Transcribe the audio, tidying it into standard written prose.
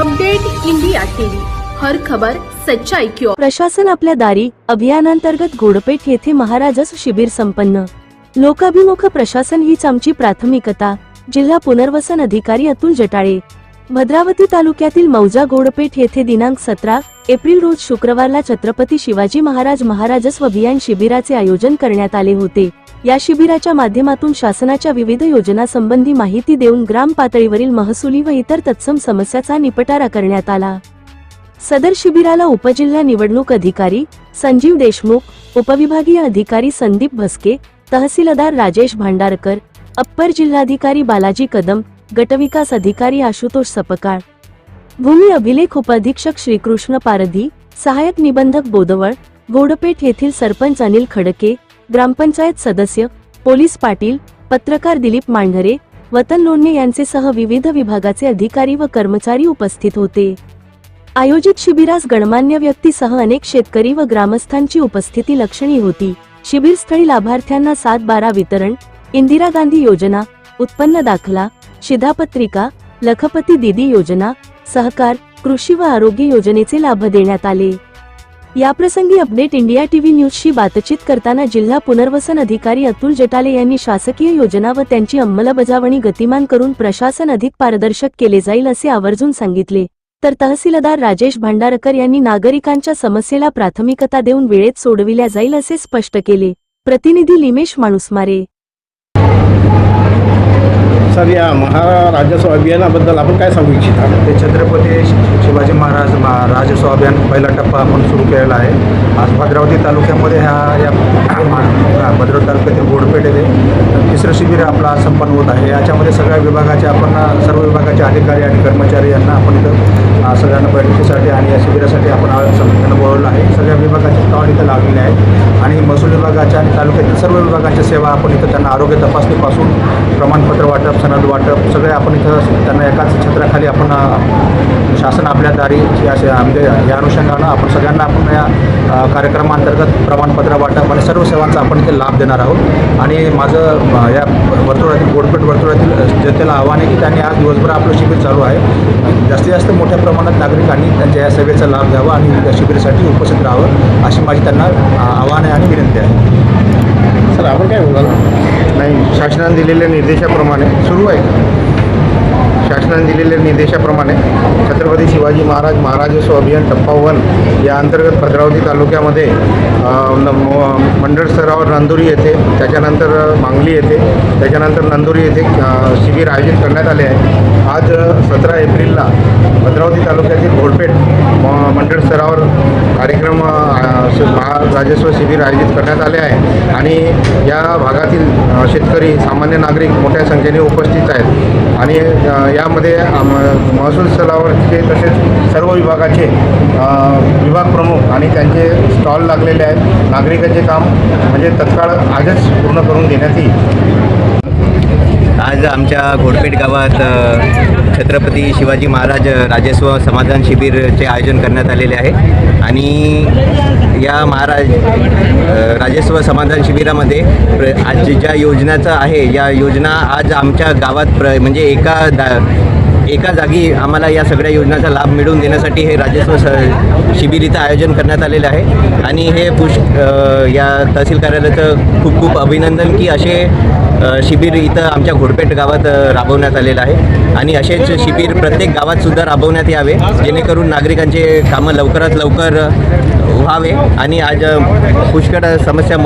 Update India TV, हर खबर सच्चाई की ओर। प्रशासन आपल्या दारी अभियानांतर्गत घोडपेठ येथे महाराजस शिबिर संपन्न। लोकाभिमुख प्रशासन हीच आमची प्राथमिकता। जिल्हा पुनर्वसन अधिकारी अतुल जटाळे। भद्रावती तालुक्यातील मौजा घोडपेठ येथे दिनांक 17 एप्रिल रोज शुक्रवारला छत्रपती शिवाजी महाराजस्व अभियान शिबिराचे आयोजन करण्यात आले होते। या शिबिराच्या माध्यमातून शासनाच्या विविध योजना संबंधी माहिती देऊन ग्राम पातळीवरील महसुली व इतर तत्सम समस्याचा निपटारा करण्यात आला। सदर शिबिराला उपजिल्हा निवडणूक अधिकारी संजीव देशमुख, उपविभागीय अधिकारी संदीप भस्के, तहसीलदार राजेश भांडारकर, अप्पर जिल्हाधिकारी बालाजी कदम, गटविकास अधिकारी आशुतोष सपकाळ, भूमी अभिलेख उपअधीक्षक श्रीकृष्ण पारधी, सहायक निबंधक बोदवळ, घोडपेठ येथील सरपंच अनिल खडके, ग्रामपंचायत सदस्य, पोलीस पाटील, पत्रकार दिलीप मांढरे, वतन लोणने यांचेसह विविध विभागाचे अधिकारी व कर्मचारी उपस्थित होते। आयोजित शिबिरास गणमान्य व्यक्तीसह अनेक शेतकरी व ग्रामस्थांची उपस्थिती लक्षणीय होती। शिबिरस्थळी लाभार्थ्यांना 7/12 वितरण, इंदिरा गांधी योजना, उत्पन्न दाखला, शिधापत्रिका, लखपती दीदी योजना, सहकार, कृषी व आरोग्य योजनेचे लाभ देण्यात आले। याप्रसंगी अपडेट इंडिया टीव्ही न्यूजशी बातचीत करताना जिल्हा पुनर्वसन अधिकारी अतुल जटाळे यांनी शासकीय योजना व त्यांची अंमलबजावणी गतिमान करून प्रशासन अधिक पारदर्शक केले जाईल असे आवर्जून सांगितले। तर तहसीलदार राजेश भांडारकर यांनी नागरिकांच्या समस्येला प्राथमिकता देऊन वेळेत सोडविल्या जाईल असे स्पष्ट केले। प्रतिनिधी लिमेश माणूसमारे। सर, या महाराजस्व अभियानाबद्दल आपण काय सांगू इच्छिता? ते छत्रपती शिवाजी महाराज राजस्व अभियान पहिला टप्पा आपण सुरू केलेला आहे। आज भद्रावती तालुक्यामध्ये भद्रावती तालुक्यातील घोडपेठ येथे तिसरं शिबिर आपला संपन्न होत आहे। याच्यामध्ये सगळ्या विभागाचे सर्व विभागाचे अधिकारी आणि कर्मचारी यांना आपण इथं सगळ्यांना बैठकीसाठी आणि या शिबिरासाठी आपण संघटनेनं बोलवलं आहे। सगळ्या विभागाचे स्टॉल इथं लागलेले आहेत आणि महसूल विभागाच्या आणि तालुक्यातील सर्व विभागांच्या सेवा आपण इथं त्यांना आरोग्य तपासणीपासून प्रमाणपत्र वाटप, सनद वाटप सगळे आपण इथं त्यांना एकाच छत्राखाली आपण शासन आपल्या दारी म्हणजे या अनुषंगानं आपण सगळ्यांना आपण या कार्यक्रमाअंतर्गत प्रमाणपत्र वाटप आणि सर्व सेवांचा आपण इथे लाभ देणार आहोत। आणि माझं या वर्तुळातील घोडपेठ वर्तुळातील जनतेला आव्हान आहे की त्यांनी आज दिवसभर आपलं शिबिर चालू आहे, जास्तीत जास्त मोठ्या प्रमाणात नागरिकांनी त्यांच्या या सेवेचा लाभ घ्यावा आणि या शिबिरासाठी उपस्थित राहावं अशी माझी त्यांना आव्हान आहे आणि विनंती आहे। सर, आपण काय बोलाल? नाही, शासनाने दिलेल्या निर्देशाप्रमाणे सुरू आहे। शासनाने दिलेल्या निर्देशाप्रमाणे छत्रपती शिवाजी महाराजस्व अभियान टप्पा 1 या अंतर्गत भद्रावती तालुक्यामध्ये मंडळ स्तरावर नंदुरी येथे, त्याच्यानंतर मांगली येथे, त्याच्यानंतर नंदुरी येथे शिबिर आयोजित करण्यात आले आहे। आज 17 एप्रिलला भद्रावती तालुक्यातील घोडपेठ मंडळ स्तरावर कार्यक्रम राजस्व शिबिर आयोजित करण्यात आले आहे आणि या भागातील शेतकरी, सामान्य नागरिक मोठ्या संख्येने उपस्थित आहेत आणि यामध्ये महसूल स्तरावरचे तसेच सर्व विभागाचे विभाग प्रमुख आणि त्यांचे स्टॉल लागलेले आहेत। नागरिकांचे काम म्हणजे तत्काळ आजच पूर्ण करून देण्यात येईल। आज आमच्या घोडपेठ गावात छत्रपती शिवाजी महाराज राजस्व समाधान शिबिरचे आयोजन करण्यात आलेले आहे आणि या राजस्व समाधान शिबिरामध्ये आज ज्या योजनाचं आहे या योजना आज आमच्या गावात म्हणजे एका जागी आम्हाला या सगळ्या योजनांचा लाभ मिळवून देण्यासाठी हे राजस्व शिबिर इथं आयोजन करण्यात आलेलं आहे आणि हे या तहसील कार्यालयाचं खूप खूप अभिनंदन की असे शिबिर इथं आमच्या घोडपेठ गावात राबवण्यात आलेलं आहे आणि असेच शिबिर प्रत्येक गावातसुद्धा राबवण्यात यावे जेणेकरून नागरिकांचे कामं लवकरात लवकर व्हावे आणि आज पुष्कळ समस्या